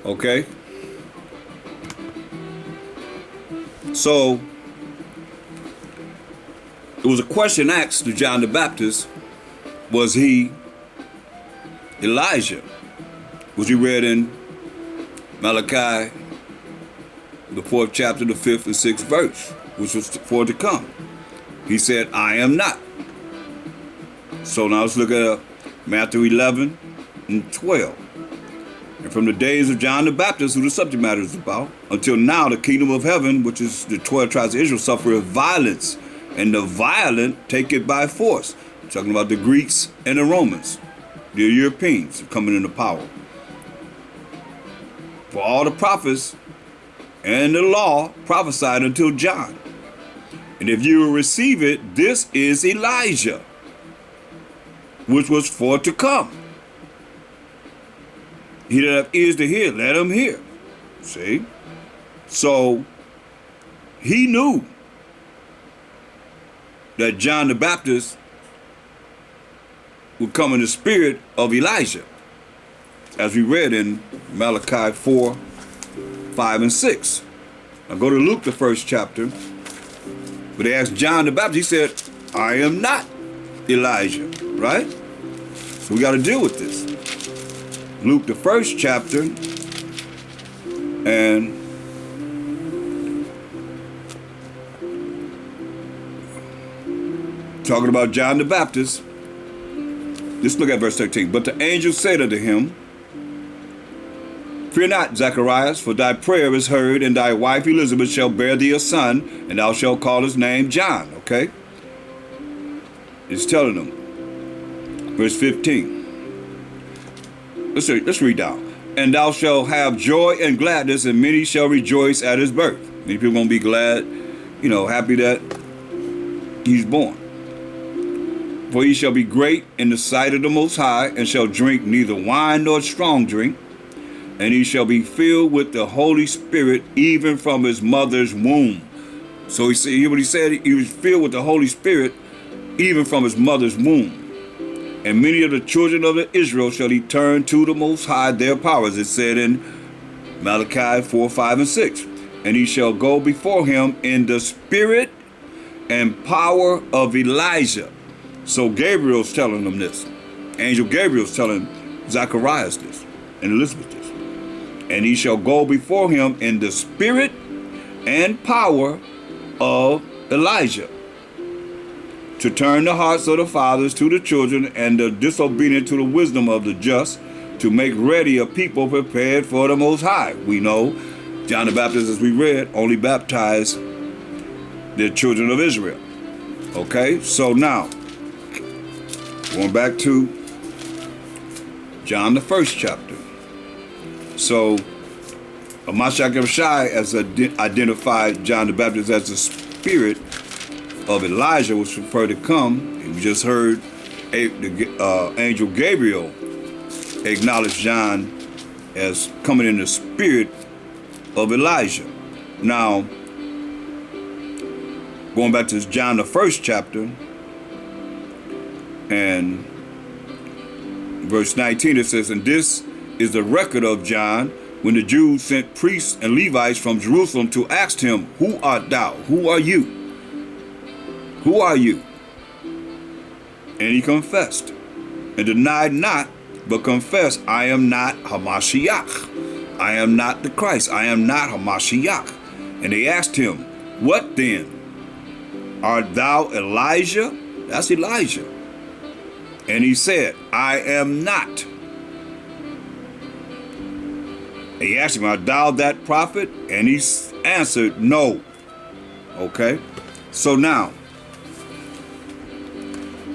Okay? So, there was a question asked to John the Baptist. Was he Elijah? Which we read in Malachi, the 4th chapter, the 5th and 6th verse, which was for to come. He said, I am not. So now let's look at Matthew 11 and 12. And from the days of John the Baptist, who the subject matter is about, until now the kingdom of heaven, which is the 12 tribes of Israel, suffereth violence, and the violent take it by force. I'm talking about the Greeks and the Romans, the Europeans coming into power. For all the prophets and the law prophesied until John. And if you will receive it, this is Elijah, which was for to come. He that have ears to hear, let him hear. See? So, he knew that John the Baptist would come in the spirit of Elijah, as we read in Malachi 4, 5, and 6. Now go to Luke, the 1st chapter. But they asked John the Baptist, he said, I am not Elijah, right? So we got to deal with this. Luke, the 1st chapter, and talking about John the Baptist. Let's look at verse 13. But the angel said unto him, Fear not, Zacharias, for thy prayer is heard, and thy wife Elizabeth shall bear thee a son, and thou shalt call his name John. Okay? It's telling them. Verse 15. Let's read down. And thou shalt have joy and gladness, and many shall rejoice at his birth. Many people are going to be glad, happy that he's born. For he shall be great in the sight of the Most High, and shall drink neither wine nor strong drink, and he shall be filled with the Holy Spirit even from his mother's womb. So he said, hear what he said? He was filled with the Holy Spirit even from his mother's womb. And many of the children of Israel shall he turn to the Most High their powers. It said in Malachi 4, 5, and 6. And he shall go before him in the spirit and power of Elijah. So Gabriel's telling them this. Angel Gabriel's telling Zacharias this and Elizabeth this. And he shall go before him in the spirit and power of Elijah, to turn the hearts of the fathers to the children, and the disobedient to the wisdom of the just, to make ready a people prepared for the Most High. We know John the Baptist, as we read, only baptized the children of Israel. Okay, so now, going back to John the 1st chapter. So, H.O.I has identified John the Baptist as the spirit of Elijah, which was referred to come. And we just heard the angel Gabriel acknowledge John as coming in the spirit of Elijah. Now, going back to John the 1st chapter, and verse 19, it says, And this is the record of John, when the Jews sent priests and Levites from Jerusalem to ask him, Who art thou? Who are you? Who are you? And he confessed, and denied not, but confessed, I am not Hamashiach. I am not the Christ. I am not Hamashiach. And they asked him, What then? Art thou Elijah? That's Elijah. And he said, I am not. And he asked him, Art thou that prophet? And he answered, No. Okay? So now,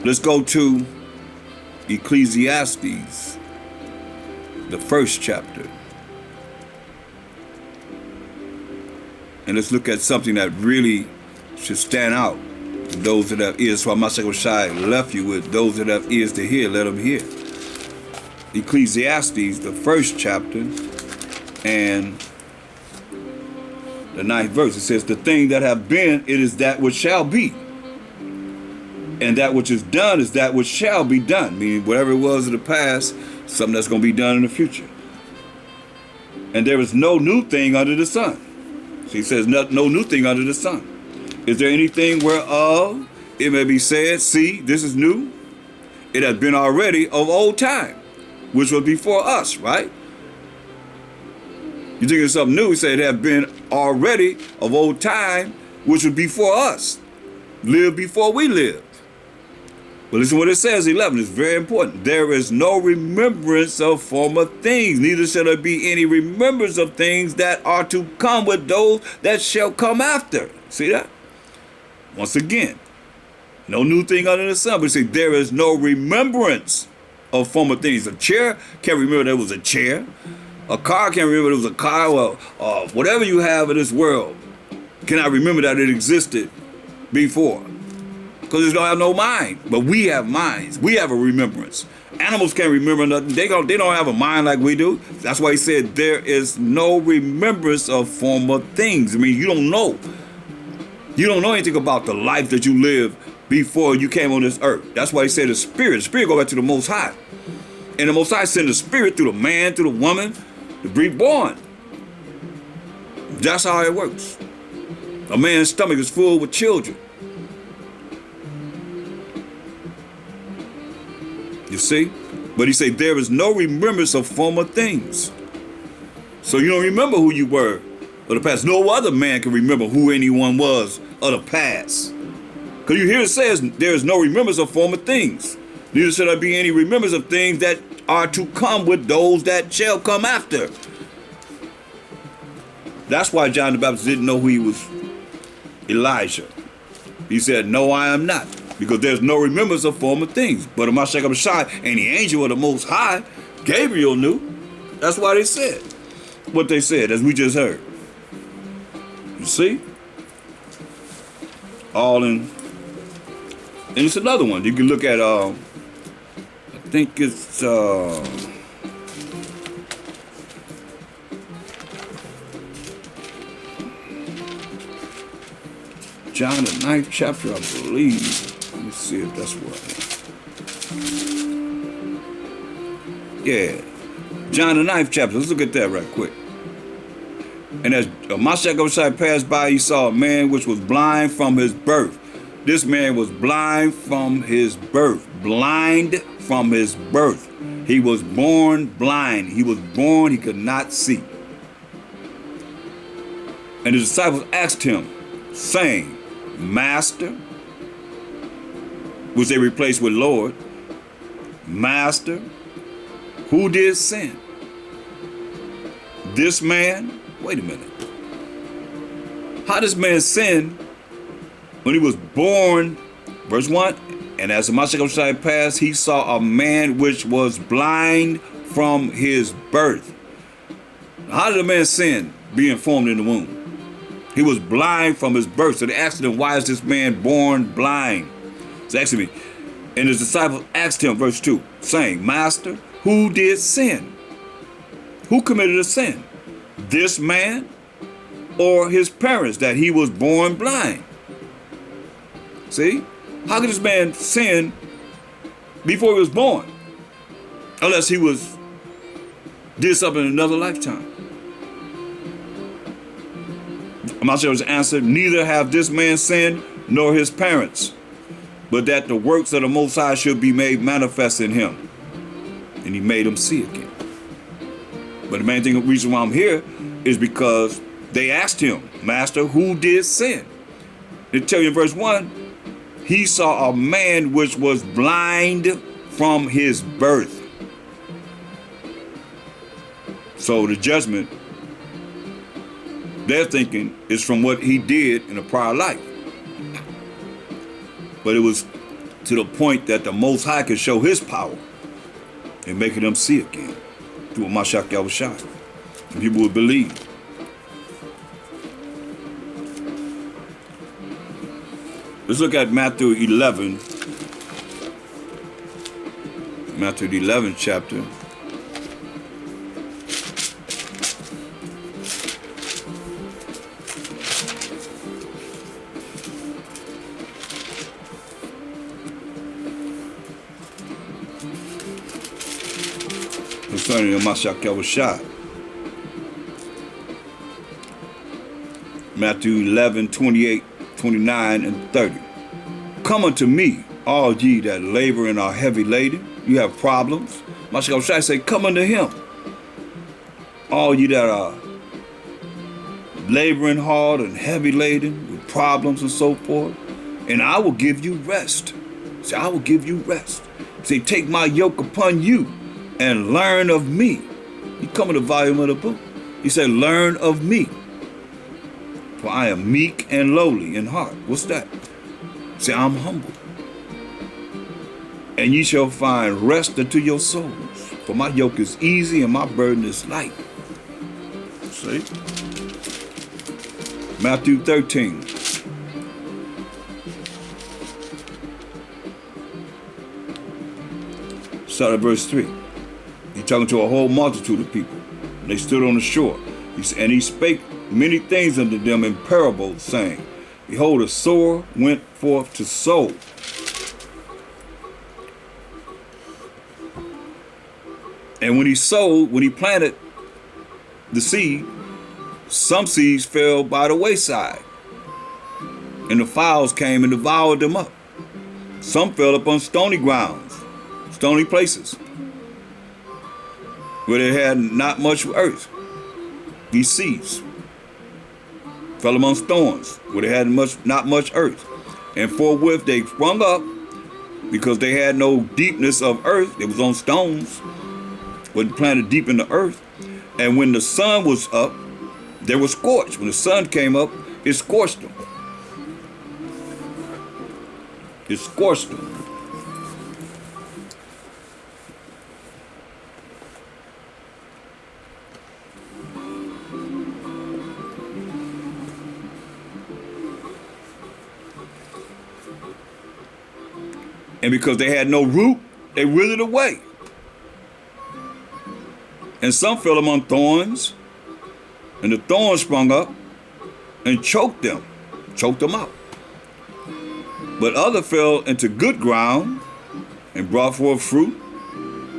let's go to Ecclesiastes, the 1st chapter. And let's look at something that really should stand out to those that have ears. So H.O.I left you with those that have ears to hear, let them hear. Ecclesiastes, the 1st chapter, and the 9th verse. It says, The thing that have been, it is that which shall be. And that which is done is that which shall be done. Meaning whatever it was in the past, something that's going to be done in the future. And there is no new thing under the sun. So he says, no new thing under the sun. Is there anything whereof it may be said, see, this is new? It has been already of old time, which was before us, right? You think it's something new? He said it has been already of old time, which was before us. Lived before we lived. But listen what it says, 11. It's very important. There is no remembrance of former things, neither shall there be any remembrance of things that are to come with those that shall come after. See that? Once again, no new thing under the sun. But see, there is no remembrance of former things. A chair can't remember there was a chair. A car can't remember there was a car. Well, whatever you have in this world cannot remember that it existed before. Because it don't have no mind. But we have minds. We have a remembrance. Animals can't remember nothing. They don't have a mind like we do. That's why he said there is no remembrance of former things. I mean, you don't know. You don't know anything about the life that you lived before you came on this earth. That's why he said the spirit go back to the Most High. And the Most High sent the spirit through the man, through the woman, to be born. That's how it works. A man's stomach is full with children. You see? But he said there is no remembrance of former things. So you don't remember who you were of the past. No other man can remember who anyone was of the past. Because you hear it says there is no remembrance of former things. Neither shall there be any remembrance of things that are to come with those that shall come after. That's why John the Baptist didn't know who he was Elijah. He said, no, I am not. Because there's no remembrance of former things. But H.O.I and the angel of the Most High, Gabriel, knew. That's why they said what they said, as we just heard. You see? All in. And it's another one. You can look at, I think it's, John the 9th chapter, I believe. Let me see if that's what. Yeah. John the 9th chapter. Let's look at that right quick. And as H.O.I passed by, he saw a man which was blind from his birth. This man was blind from his birth. Blind from his birth. He was born blind. He was born, he could not see. And the disciples asked him, saying, Master, which they replaced with Lord, Master, who did sin? This man? Wait a minute. How does man sin when he was born? Verse 1, and as the H.O.I passed, he saw a man which was blind from his birth. How did a man sin being formed in the womb? He was blind from his birth. So they asked him, why is this man born blind? So asked me, and his disciples asked him, verse 2, saying, Master, who did sin? Who committed a sin? This man or his parents, that he was born blind? See? How could this man sin before he was born? Unless he did something in another lifetime. H.O.I answered, neither have this man sinned nor his parents, but that the works of the Most High should be made manifest in him. And he made him see again. But the main thing, the reason why I'm here is because they asked him, Master, who did sin? They tell you in verse 1, he saw a man which was blind from his birth. So the judgment, they're thinking, is from what he did in a prior life. But it was to the point that the Most High could show his power and making them see again through H.O.I. And people would believe. Let's look at Matthew 11. Matthew the 11th chapter. Concerning H.O.I. Matthew 11, 28, 29, and 30. Come unto me, all ye that labor and are heavy laden. You have problems. Mashiach say, come unto him. All ye that are laboring hard and heavy laden with problems and so forth, and I will give you rest. Say, I will give you rest. Say, take my yoke upon you and learn of me. You come in the volume of the book. He said, learn of me. For I am meek and lowly in heart. What's that? Say, I'm humble. And ye shall find rest unto your souls. For my yoke is easy and my burden is light. See? Matthew 13. Start at verse 3. He's talking to a whole multitude of people. They stood on the shore. And he spake many things unto them in parables, saying, behold, a sower went forth to sow. And when he sowed, when he planted the seed, some seeds fell by the wayside, and the fowls came and devoured them up. Some fell upon stony grounds, stony places, where they had not much earth. These seeds fell amongst thorns, where they had not much earth. And forthwith they sprung up, because they had no deepness of earth. It was on stones, wasn't planted deep in the earth. And when the sun was up, they were scorched. When the sun came up, it scorched them. It scorched them. And because they had no root, they withered away. And some fell among thorns, and the thorns sprung up and choked them out. But others fell into good ground and brought forth fruit,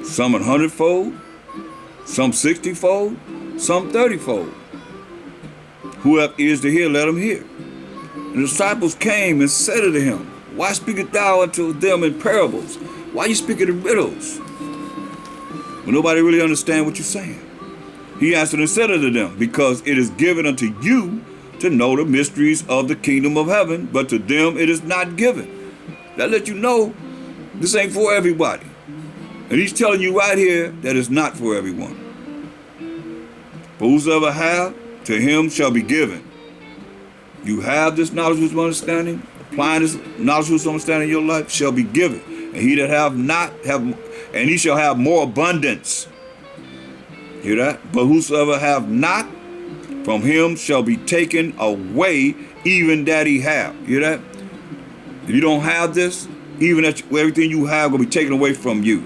some 100-fold, some 60-fold, some 30-fold. Who hath ears to hear, let him hear. And the disciples came and said unto him, why speakest thou unto them in parables? Why you speaking in riddles? Well, nobody really understand what you're saying. He answered and said unto them, because it is given unto you to know the mysteries of the kingdom of heaven, but to them it is not given. That let you know this ain't for everybody. And he's telling you right here that it's not for everyone. For whosoever hath, to him shall be given. You have this knowledge, wisdom, understanding, applying this knowledge, wisdom, understanding in your life shall be given. And he that have not, and he shall have more abundance. Hear that? But whosoever have not, from him shall be taken away even that he have. Hear that? If you don't have this, even everything you have will be taken away from you.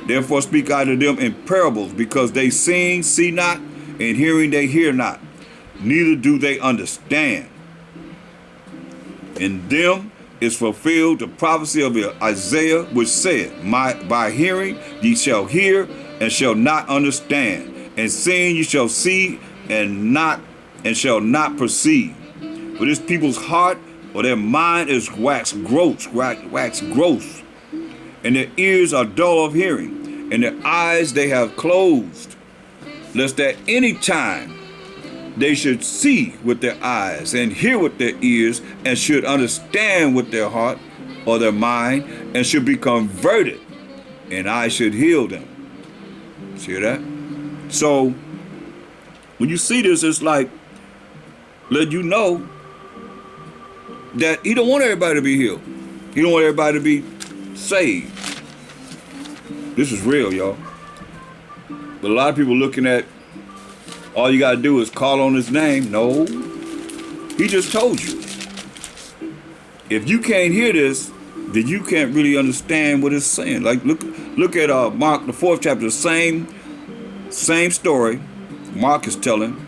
Therefore speak I to them in parables, because they seeing see not, and hearing they hear not, neither do they understand. In them is fulfilled the prophecy of Isaiah, which said, by hearing ye shall hear and shall not understand, and seeing ye shall see and shall not perceive. For this people's heart or their mind is wax gross, and their ears are dull of hearing, and their eyes they have closed, lest at any time they should see with their eyes and hear with their ears and should understand with their heart or their mind and should be converted, and I should heal them. See that? So when you see this, it's like let you know that he don't want everybody to be healed. He don't want everybody to be saved. This is real, y'all. But a lot of people looking at all you got to do is call on his name. No, he just told you. If you can't hear this, then you can't really understand what it's saying. Like look at Mark, the 4th chapter, the same story Mark is telling.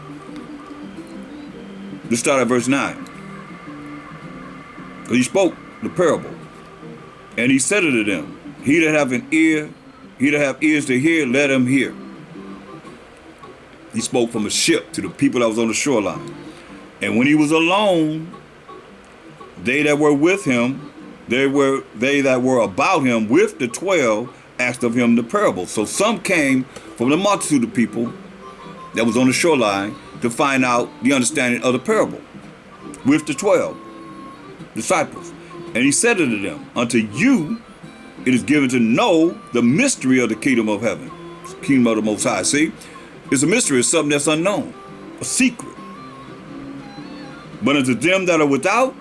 Let's start at verse 9. Because he spoke the parable. And he said unto them, he that have ears to hear, let him hear. He spoke from a ship to the people that was on the shoreline. And when he was alone, they that were with him, they that were about him with the 12 asked of him the parable. So some came from the multitude of people that was on the shoreline to find out the understanding of the parable with the 12 disciples. And he said unto them, unto you it is given to know the mystery of the kingdom of heaven, the kingdom of the Most High. See, it's a mystery, it's something that's unknown, a secret. But unto them that are without,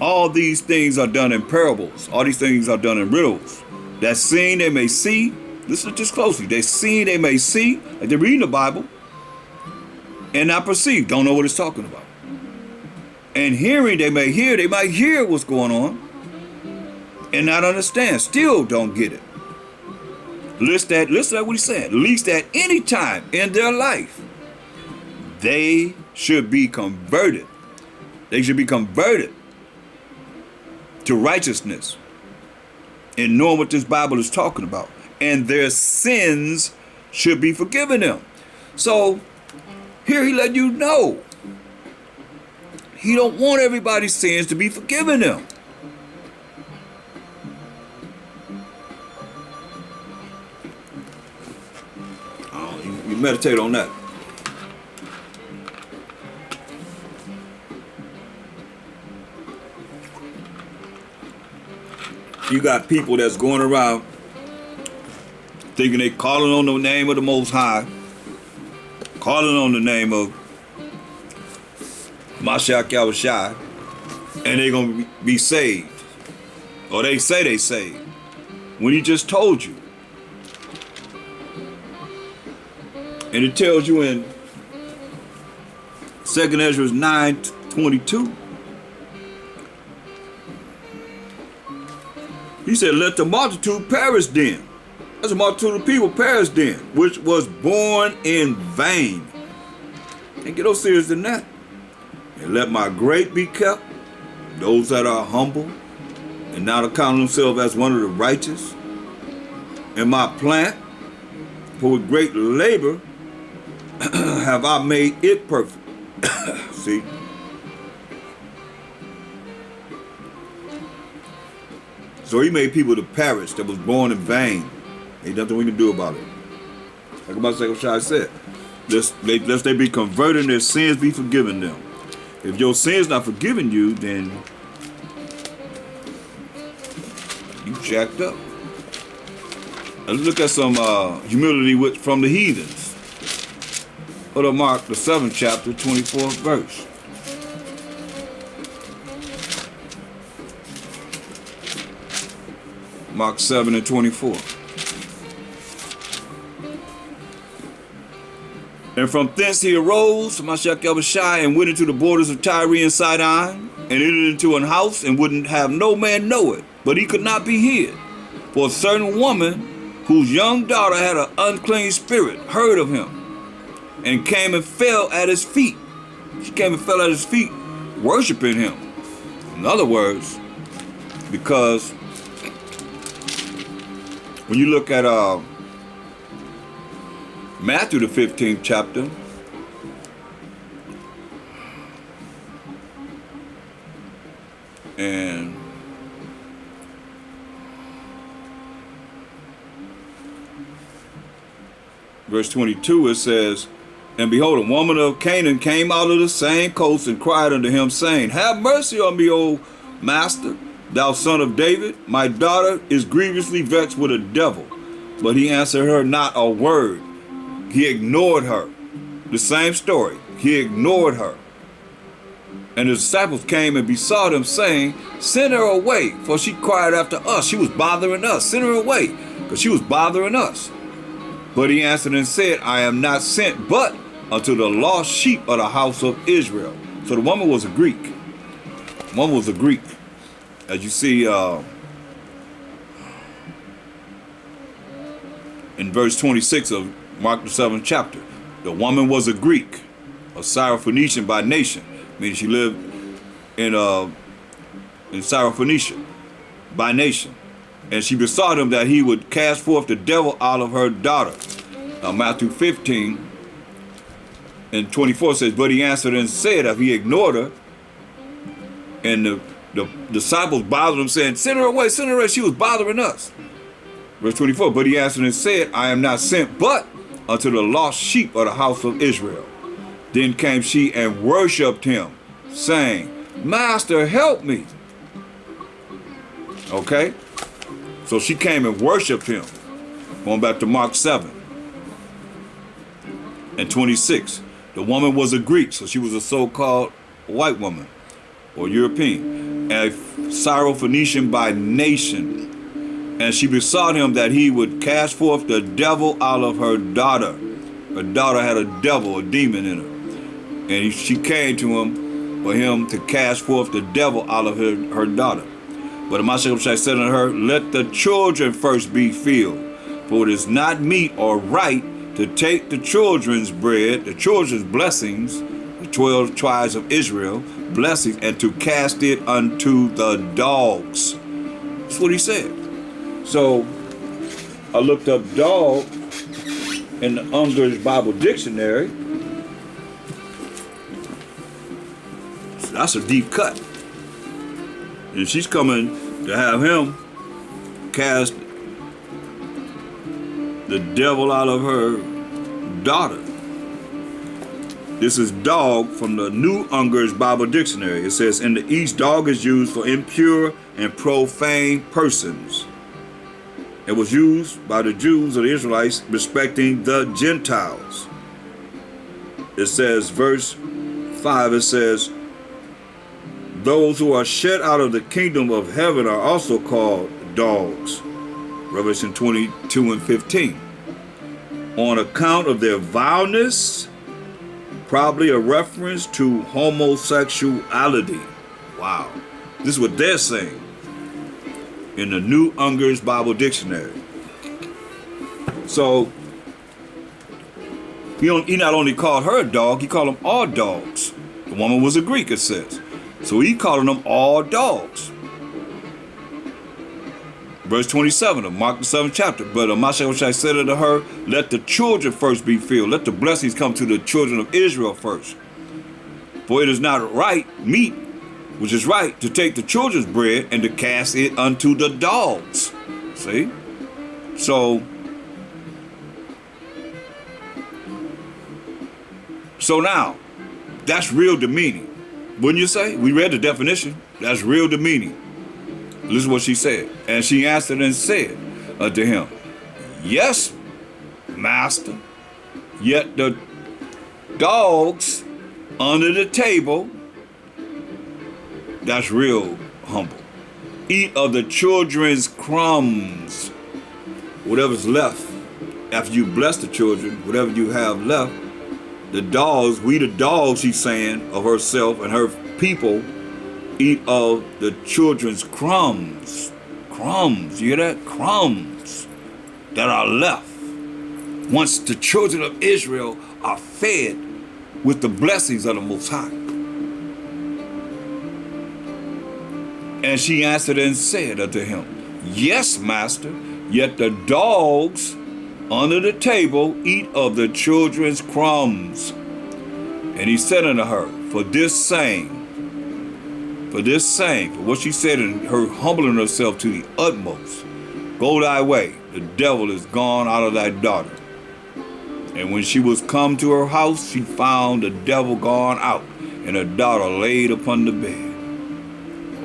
all these things are done in parables. All these things are done in riddles. That seeing they may see, listen to this closely, they seeing they may see, like they're reading the Bible, and not perceive, don't know what it's talking about. And hearing they may hear, they might hear what's going on, and not understand, still don't get it. Listen to what he's saying. Least at any time in their life, they should be converted. They should be converted to righteousness and knowing what this Bible is talking about. And their sins should be forgiven them. So here he let you know he don't want everybody's sins to be forgiven them. You meditate on that. You got people that's going around thinking they calling on the name of the Most High, calling on the name of H.O.I, and they're going to be saved. Or they say they saved. When he just told you. And it tells you in 2 Ezra 9:22. He said, let the multitude perish then. That's a multitude of people perish then, which was born in vain. Can't get no serious than that. And let my grape be kept, those that are humble, and not account themselves as one of the righteous. And my plant, for with great labor have I made it perfect. See? So he made people to perish that was born in vain. Ain't nothing we can do about it. Like about H.O.I said, lest they be converted and their sins be forgiven them. If your sins not forgiven you, then you jacked up. Let's look at some humility from the heathens. Go to Mark, the 7th chapter, 24th verse. Mark 7 and 24. And from thence he arose, H.O.I, and went into the borders of Tyre and Sidon, and entered into an house, and wouldn't have no man know it, but he could not be hid. For a certain woman, whose young daughter had an unclean spirit, heard of him, and came and fell at his feet. She came and fell at his feet, worshiping him. In other words, because when you look at Matthew, the 15th chapter, and verse 22, it says, and behold, a woman of Canaan came out of the same coast and cried unto him, saying, have mercy on me, O master, thou son of David. My daughter is grievously vexed with a devil. But he answered her not a word. He ignored her. The same story. He ignored her. And the disciples came and besought him, saying, send her away, for she cried after us. She was bothering us. Send her away, because she was bothering us. But he answered and said, I am not sent but unto the lost sheep of the house of Israel. So the woman was a Greek. The woman was a Greek. As you see in verse 26 of Mark the 7th chapter, the woman was a Greek, a Syrophoenician by nation, meaning she lived in Syrophoenicia by nation. And she besought him that he would cast forth the devil out of her daughter. Now Matthew 15 And 24 says, but he answered and said, if he ignored her, and the disciples bothered him, saying, send her away, she was bothering us. Verse 24, but he answered and said, I am not sent but unto the lost sheep of the house of Israel. Then came she and worshipped him, saying, Master, help me. Okay? So she came and worshipped him. Going back to Mark 7 and 26. The woman was a Greek, so she was a so-called white woman or European, a Syrophoenician by nation. And she besought him that he would cast forth the devil out of her daughter. Her daughter had a devil, a demon in her. And she came to him for him to cast forth the devil out of her daughter. But the Master said unto her, let the children first be filled, for it is not meet or right to take the children's bread, the children's blessings, the 12 tribes of Israel, blessings, and to cast it unto the dogs. That's what he said. So I looked up dog in the Unger's Bible Dictionary. So that's a deep cut. And she's coming to have him cast the devil out of her daughter. This is dog from the New Unger's Bible Dictionary. It says, in the East, dog is used for impure and profane persons. It was used by the Jews or the Israelites respecting the Gentiles. It says, verse 5, it says, those who are shut out of the kingdom of heaven are also called dogs. Revelation 22 and 15. On account of their vileness, probably a reference to homosexuality. Wow. This is what they're saying in the New Unger's Bible Dictionary. So he not only called her a dog, he called them all dogs. The woman was a Greek, it says. So he calling them all dogs. Verse 27 of Mark the 7th chapter. But Mashiach said unto her, let the children first be filled. Let the blessings come to the children of Israel first. For it is not right, meat, which is right, to take the children's bread and to cast it unto the dogs. See? So now, that's real demeaning. Wouldn't you say? We read the definition. That's real demeaning. Listen to what she said. And she answered and said unto him, yes, master, yet the dogs under the table, that's real humble, eat of the children's crumbs. Whatever's left, after you bless the children, whatever you have left, the dogs, we the dogs, she's saying, of herself and her people, eat of the children's crumbs. Crumbs, you hear that? Crumbs that are left. Once the children of Israel are fed with the blessings of the Most High. And she answered and said unto him, yes, master, yet the dogs under the table eat of the children's crumbs. And he said unto her, for what she said in her humbling herself to the utmost, go thy way, the devil is gone out of thy daughter. And when she was come to her house, she found the devil gone out, and her daughter laid upon the bed.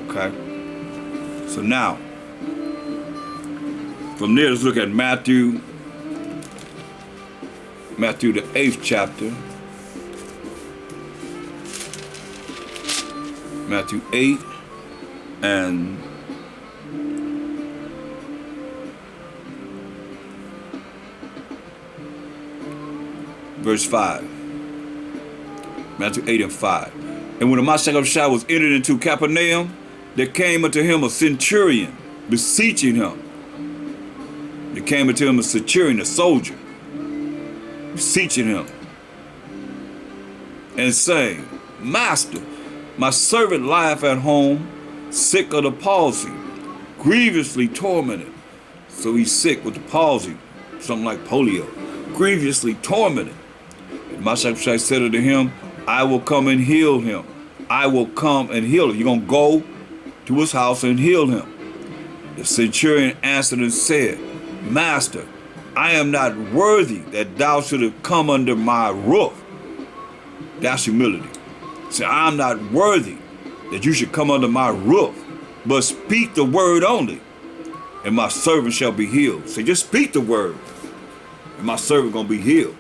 Okay? So now, from there, let's look at Matthew the 8th chapter. Matthew 8 and verse 5. Matthew 8 and 5. And when the Mashiach was entered into Capernaum, there came unto him a centurion, beseeching him. There came unto him a centurion, a soldier, beseeching him, and saying, Master, my servant lieth at home, sick of the palsy, grievously tormented. So he's sick with the palsy, something like polio, grievously tormented. And Mashiach said unto him, I will come and heal him. I will come and heal him. You're going to go to his house and heal him. The centurion answered and said, Master, I am not worthy that thou shouldest come under my roof. That's humility. Say, I'm not worthy that you should come under my roof, but speak the word only, and my servant shall be healed. Say, just speak the word, and my servant gonna be healed.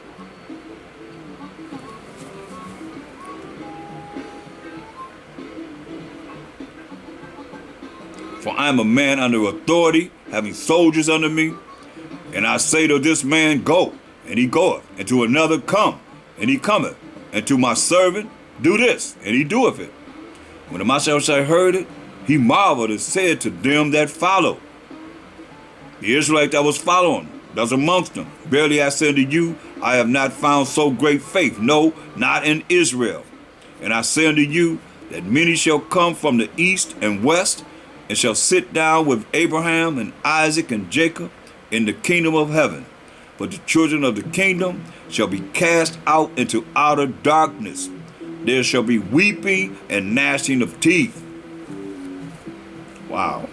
For I am a man under authority, having soldiers under me. And I say to this man, go, and he goeth, and to another, come, and he cometh, and to my servant, do this, and he doeth it. When the Mashiach heard it, he marveled and said to them that followed, the Israelite that was following, that was amongst them, verily I say unto you, I have not found so great faith, no, not in Israel. And I say unto you, that many shall come from the east and west, and shall sit down with Abraham and Isaac and Jacob in the kingdom of heaven. But the children of the kingdom shall be cast out into outer darkness. There shall be weeping and gnashing of teeth. Wow.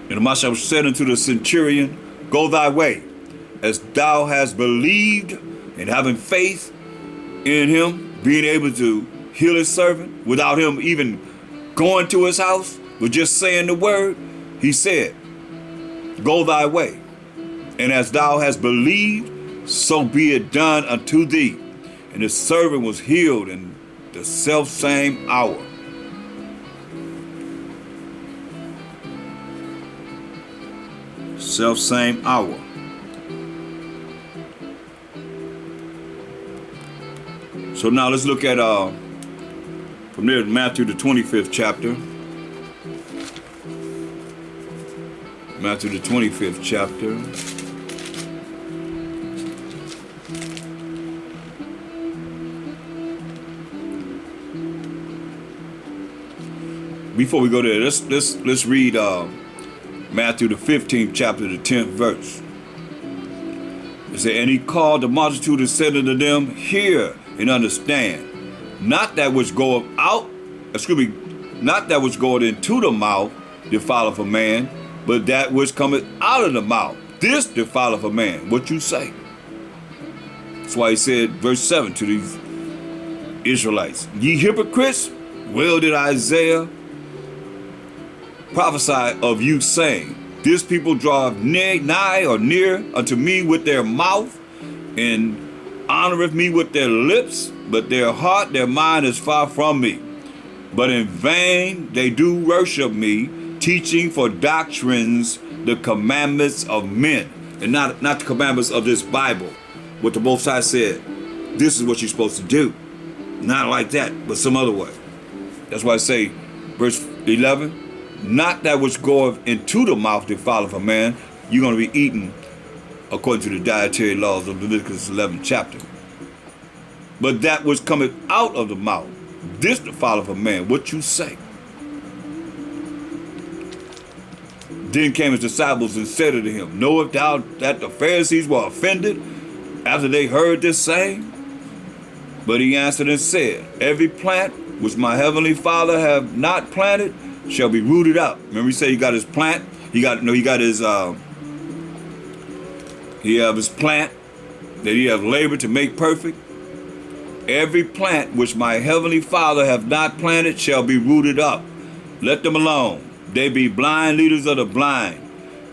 And the Mashiach said unto the centurion, go thy way, as thou hast believed, and having faith in him, being able to heal his servant without him even going to his house, but just saying the word. He said, go thy way, and as thou hast believed, so be it done unto thee. And the servant was healed in the selfsame hour. Selfsame hour. So now let's look at from there, Matthew the 25th chapter. Matthew the 25th chapter. Before we go there, let's read Matthew the 15th chapter, the 10th verse. It said, and he called the multitude and said unto them, hear and understand. Not that which goeth out, not that which goeth into the mouth defileth a man, but that which cometh out of the mouth, this defileth a man. What you say? That's why he said, verse 7 to these Israelites, ye hypocrites, well did Isaiah prophesy of you, saying, this people draw nigh or near unto me with their mouth, and honoreth me with their lips, but their heart, their mind is far from me. But in vain they do worship me, teaching for doctrines the commandments of men, and not the commandments of this Bible. What the Most High said, this is what you're supposed to do. Not like that, but some other way. That's why I say, verse 11, not that which goeth into the mouth defileth a man. You're going to be eating according to the dietary laws of Leviticus 11 chapter. But that which cometh out of the mouth, this defileth a man. What you say? Then came his disciples and said unto him, knowest thou that the Pharisees were offended after they heard this saying? But he answered and said, every plant which my heavenly Father have not planted shall be rooted up. Remember he said he got his plant? He have his plant that he have labored to make perfect. Every plant which my heavenly Father have not planted shall be rooted up. Let them alone. They be blind leaders of the blind.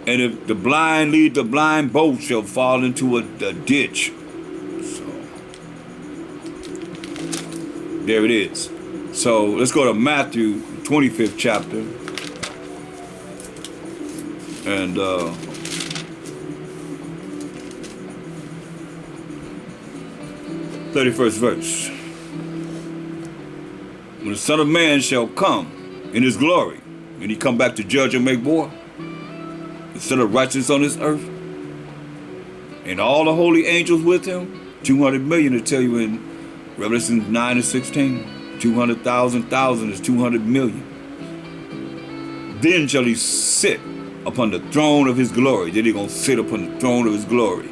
And if the blind lead the blind, both shall fall into a ditch. So, there it is. So let's go to Matthew 25th chapter. And 31st verse. When the Son of Man shall come in his glory, and he come back to judge and make war, instead of righteousness on this earth, and all the holy angels with him, 200 million to tell you in Revelation 9 and 16. 200,000 is 200 million. Then shall he sit upon the throne of his glory. Then he's going to sit upon the throne of his glory.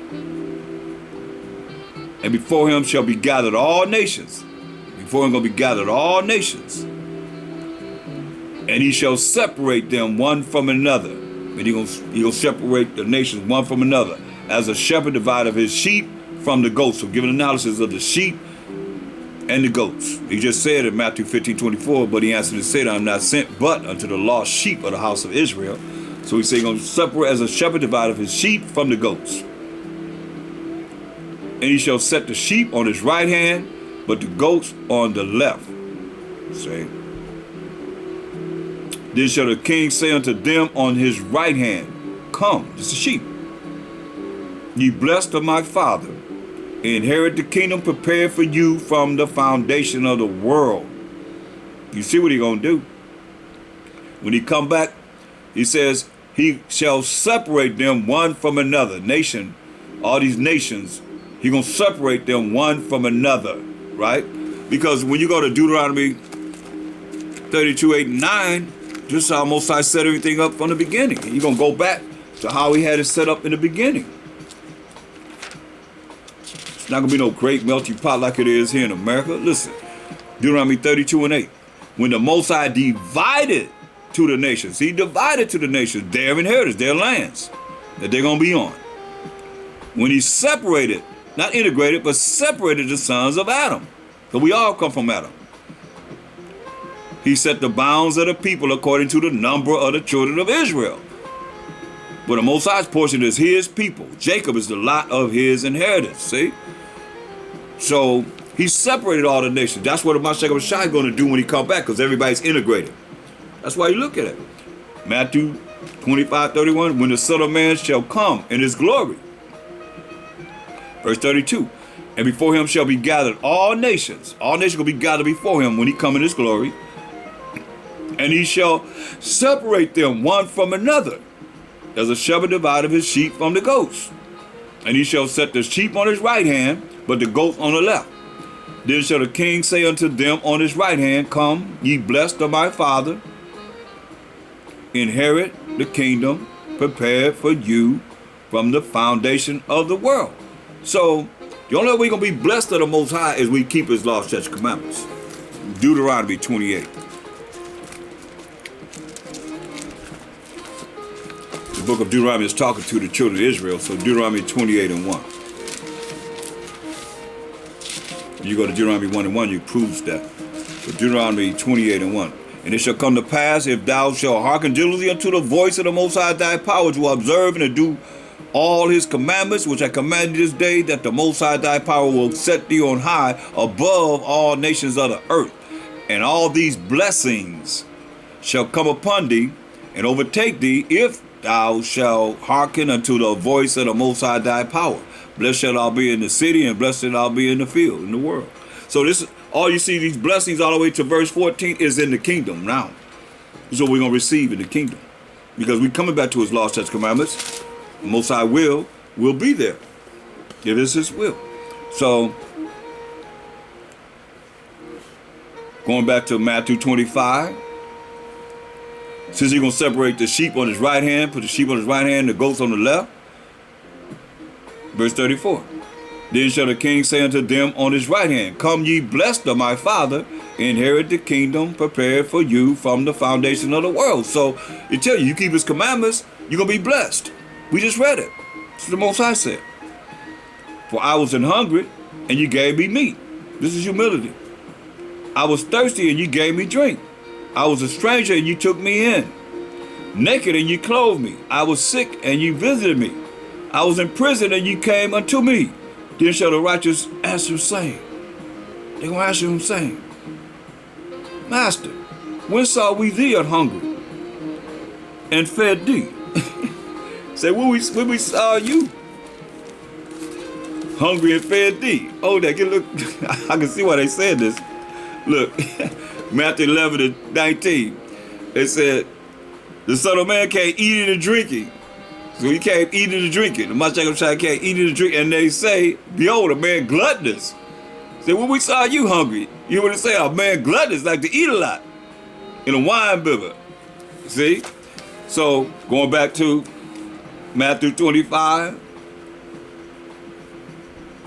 And before him shall be gathered all nations. Before him gonna be gathered all nations. And he shall separate them one from another. And he gonna separate the nations one from another, as a shepherd divideth his sheep from the goats. So giving analysis of the sheep and the goats. He just said in Matthew 15:24, but he answered and said, I am not sent but unto the lost sheep of the house of Israel. So he said he's gonna separate, as a shepherd divideth his sheep from the goats. And he shall set the sheep on his right hand, but the goats on the left. See? Then shall the king say unto them on his right hand, come, this is sheep, ye blessed of my father, inherit the kingdom prepared for you from the foundation of the world. You see what he gonna do? When he come back, he says, he shall separate them one from another. Nation, all these nations, he gonna separate them one from another, right? Because when you go to Deuteronomy 32:8-9, this is how Most High set everything up from the beginning. And you're gonna go back to how he had it set up in the beginning. It's not gonna be no great melting pot like it is here in America. Listen, Deuteronomy 32:8. When the Most High divided to the nations, he divided to the nations their inheritance, their lands that they're gonna be on. When he separated, not integrated, but separated the sons of Adam, because we all come from Adam. He set the bounds of the people according to the number of the children of Israel. But the Most High's portion is his people. Jacob is the lot of his inheritance, see? So he separated all the nations. That's what the Mashiach H.O.I is going to do when he comes back, because everybody's integrated. That's why you look at it. Matthew 25:31, when the Son of Man shall come in his glory. Verse 32, and before him shall be gathered all nations. All nations will be gathered before him when he come in his glory. And he shall separate them one from another, as a shepherd divideth his sheep from the goats. And he shall set the sheep on his right hand, but the goats on the left. Then shall the king say unto them on his right hand, come, ye blessed of my father, inherit the kingdom prepared for you from the foundation of the world. So the only way we're going to be blessed of the Most High is we keep his laws, statutes, commandments. Deuteronomy 28. The book of Deuteronomy is talking to the children of Israel, so Deuteronomy 28:1. You go to Deuteronomy 1:1, you proves that. So Deuteronomy 28:1. And it shall come to pass, if thou shalt hearken diligently unto the voice of the Most High thy power, to observe and to do all his commandments, which I command you this day, that the Most High thy power will set thee on high above all nations of the earth. And all these blessings shall come upon thee and overtake thee, if thou shalt hearken unto the voice of the Most High thy power. Blessed shalt thou be in the city, and blessed shalt thou be in the field, in the world. So this is all you see, these blessings all the way to verse 14 is in the kingdom now. So we're going to receive in the kingdom. Because we're coming back to his laws, statutes, commandments. The Most High will be there. It is his will. So going back to Matthew 25. Since he's going to separate the sheep on his right hand, put the sheep on his right hand, the goats on the left. Verse 34. Then shall the king say unto them on his right hand, come ye blessed of my father, inherit the kingdom prepared for you from the foundation of the world. So it tells you, you keep his commandments, you're going to be blessed. We just read it. This is the Most High said. For I was an hungry, and you gave me meat. This is humility. I was thirsty, and you gave me drink. I was a stranger, and you took me in. Naked, and you clothed me. I was sick, and you visited me. I was in prison, and you came unto me. Then shall the righteous answer, saying, they're going to answer him, saying, Master, when saw we thee at hungry, and fed thee? Say, when we saw you hungry and fed thee. Oh, that look, I can see why they said this. Look, Matthew 11:19. It said, the Son of Man can't eat and drinking. So he can't eat and drinking. The Mashiach H.O.I can't eat and drink. And they say, behold, a man gluttonous. Say, when we saw you hungry, you would say, a man gluttonous, like to eat a lot, in a wine bibber. See? So going back to Matthew 25,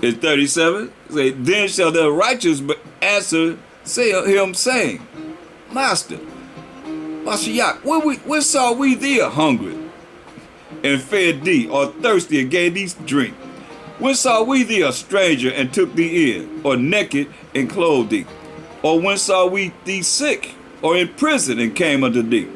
In 37, say, then shall the righteous answer him, saying, Master, Mashiach, when saw we thee hungry, and fed thee, or thirsty, and gave thee drink? When saw we thee a stranger, and took thee in, or naked, and clothed thee? Or when saw we thee sick, or in prison, and came unto thee?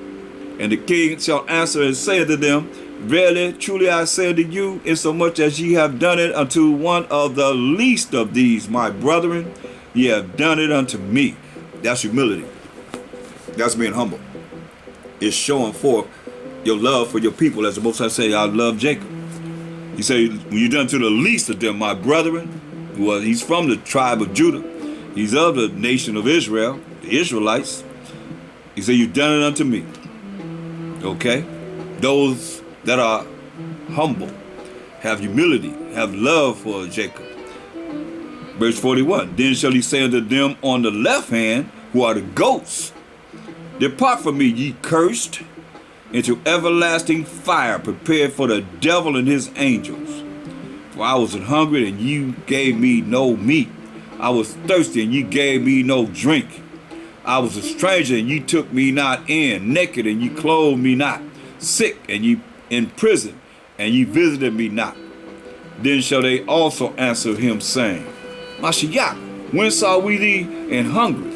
And the king shall answer and say unto them, Verily, truly I say unto you, insomuch as ye have done it unto one of the least of these, my brethren, ye have done it unto me. That's humility. That's being humble. It's showing forth your love for your people, as the Most High say, I love Jacob. He say, when you done to the least of them, my brethren, well, he's from the tribe of Judah. He's of the nation of Israel, the Israelites. He said, you've done it unto me. Okay? Those that are humble, have humility, have love for Jacob. Verse 41, then shall he say unto them on the left hand, who are the goats, depart from me, ye cursed, into everlasting fire, prepared for the devil and his angels. For I was hungry, and you gave me no meat. I was thirsty, and you gave me no drink. I was a stranger, and you took me not in, naked, and you clothed me not, sick, and you in prison, and ye visited me not. Then shall they also answer him, saying, Mashiach, when saw we thee in hungry,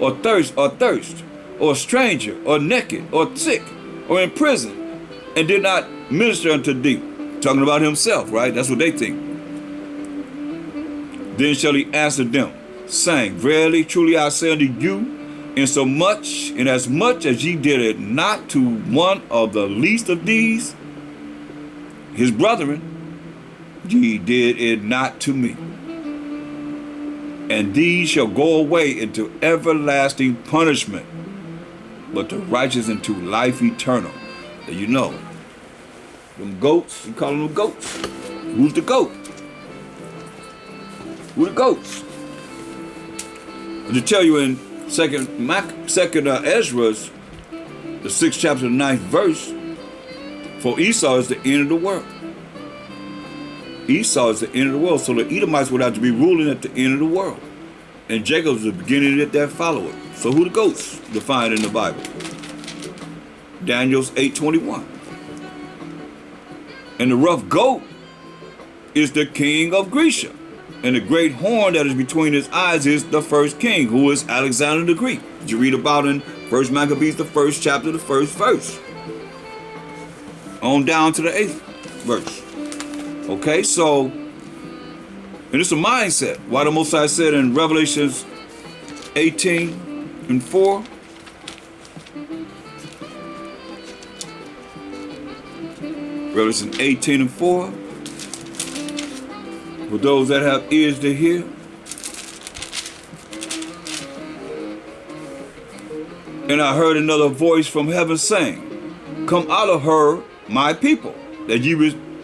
or thirst, or a stranger, or naked, or sick, or in prison, and did not minister unto thee? Talking about himself, right? That's what they think. Then shall he answer them, saying, Verily, truly I say unto you, inasmuch as ye did it not to one of the least of these, his brethren, ye did it not to me. And these shall go away into everlasting punishment, but the righteous into life eternal. And you know, them goats, you call them goats. Who's the goat? Who the goats? To tell you in Second Ezra's, the 6th chapter, the 9th verse, for Esau is the end of the world. Esau is the end of the world, so the Edomites would have to be ruling at the end of the world. And Jacob is the beginning of that follower. So who the goats defined in the Bible? Daniel's 8:21. And the rough goat is the king of Grecia. And the great horn that is between his eyes is the first king, who is Alexander the Greek. Did you read about in 1 Maccabees, the 1st chapter, the 1st verse? On down to the 8th verse. Okay, so, and it's a mindset. Why the Most High said in Revelations 18:4, Revelation 18:4, for those that have ears to hear. And I heard another voice from heaven saying, Come out of her, my people, that ye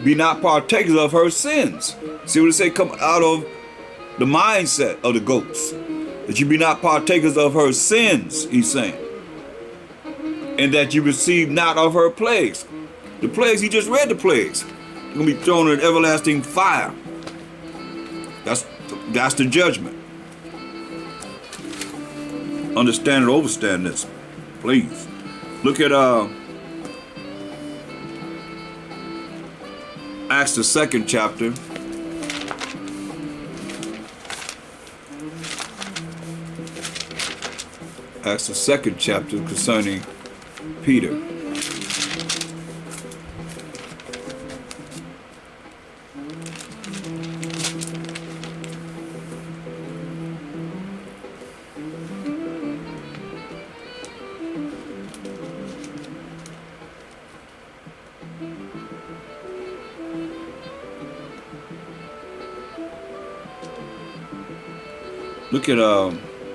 be not partakers of her sins. See what it say? Come out of the mindset of the goats, that you be not partakers of her sins, he's saying. And that you receive not of her plagues. The plagues, he just read the plagues. You're going to be thrown in everlasting fire. That's the judgment. Understand and overstand this, please. Look at Acts the 2nd chapter. Acts the 2nd chapter concerning Peter. Look at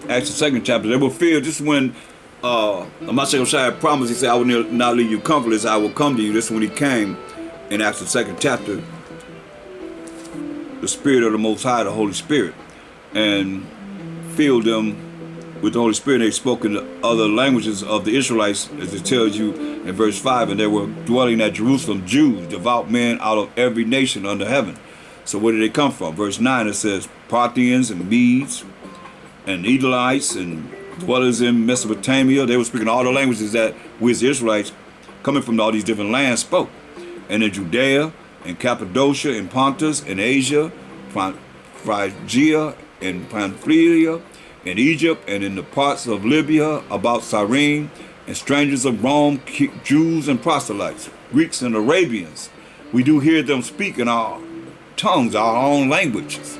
Acts the 2nd chapter. They will fear. This is when H.O.I promised. He said, I will not leave you comfortless. I will come to you. This is when he came in Acts the 2nd chapter. The Spirit of the Most High, the Holy Spirit, and filled them with the Holy Spirit. They spoke in the other languages of the Israelites, as it tells you in verse 5. And they were dwelling at Jerusalem, Jews, devout men out of every nation under heaven. So where did they come from? Verse 9, it says, Parthians and Medes and Edomites and dwellers in Mesopotamia. They were speaking all the languages that we as Israelites coming from all these different lands spoke. And in Judea and Cappadocia and Pontus and Asia, Phrygia and Pamphylia and Egypt and in the parts of Libya about Cyrene and strangers of Rome, Jews and proselytes, Greeks and Arabians. We do hear them speak in our tongues, our own languages,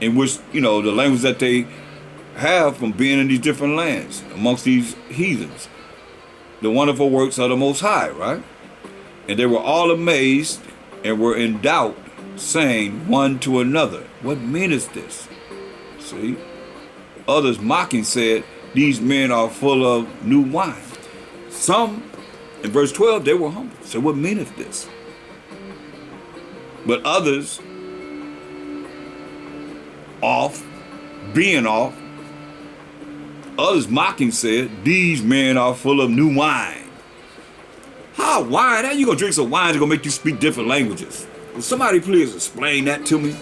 in which, the language that they have from being in these different lands amongst these heathens. The wonderful works of the Most High, right? And they were all amazed and were in doubt, saying one to another, what meaneth this? See? Others mocking said, these men are full of new wine. Some, in verse 12, they were humble. So what meaneth this? But others, being off, others mocking said, these men are full of new wine. How wine? How you gonna drink some wine that's gonna make you speak different languages? Will somebody please explain that to me?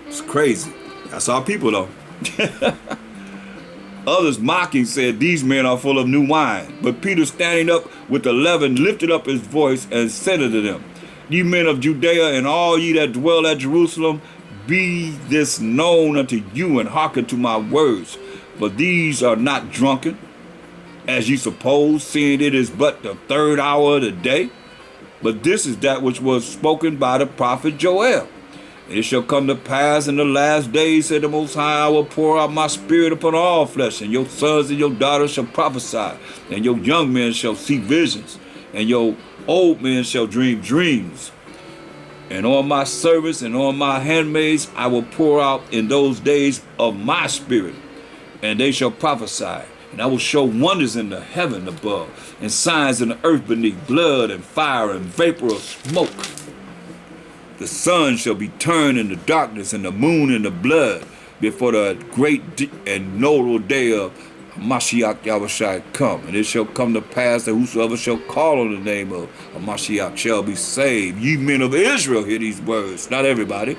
It's crazy. That's our people though. Others mocking said, these men are full of new wine. But Peter, standing up with the 11, lifted up his voice and said unto them, ye men of Judea and all ye that dwell at Jerusalem, be this known unto you, and hearken to my words. For these are not drunken, as ye suppose, seeing it is but the 3rd hour of the day. But this is that which was spoken by the prophet Joel. It shall come to pass in the last days, said the Most High, I will pour out my spirit upon all flesh, and your sons and your daughters shall prophesy, and your young men shall see visions, and your old men shall dream dreams. And on my servants and on my handmaids I will pour out in those days of my spirit, and they shall prophesy. And I will show wonders in the heaven above, and signs in the earth beneath, blood and fire and vapor of smoke. The sun shall be turned into darkness, and the moon into blood, before the great and notable day of Mashiach Yahushua come. And it shall come to pass that whosoever shall call on the name of Mashiach shall be saved. Ye men of Israel, hear these words. Not everybody.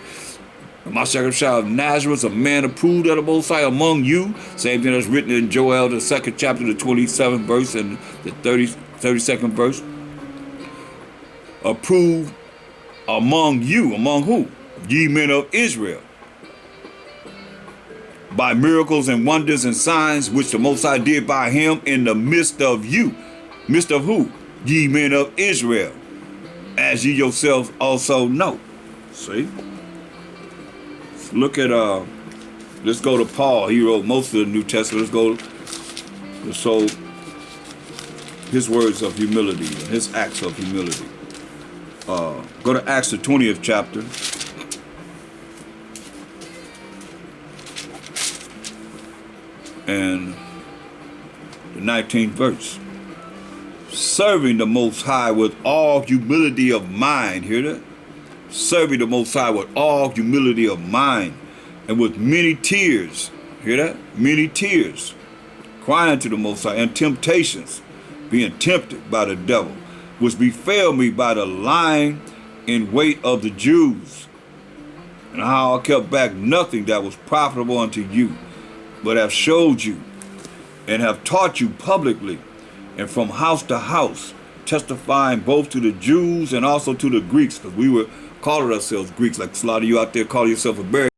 Mashiach Yahushua of Nazareth, a man approved of the Most High among you. Same thing that's written in Joel, the 2nd chapter, the 27th verse, and the 32nd verse. Approved among you. Among who? Ye men of Israel. By miracles and wonders and signs which the Most High did by him in the midst of you. Midst of who? Ye men of Israel. As ye yourselves also know. See? Look at, let's go to Paul. He wrote most of the New Testament. So his words of humility and his acts of humility. Go to Acts the 20th chapter. And the 19th verse. Serving the Most High with all humility of mind. Hear that? Serving the Most High with all humility of mind and with many tears. Hear that? Many tears. Crying to the Most High, and temptations, being tempted by the devil, which befell me by the lying in wait of the Jews, and how I kept back nothing that was profitable unto you, but have showed you and have taught you publicly and from house to house, testifying both to the Jews and also to the Greeks, because we were calling ourselves Greeks, like a lot of you out there call yourself a Bear.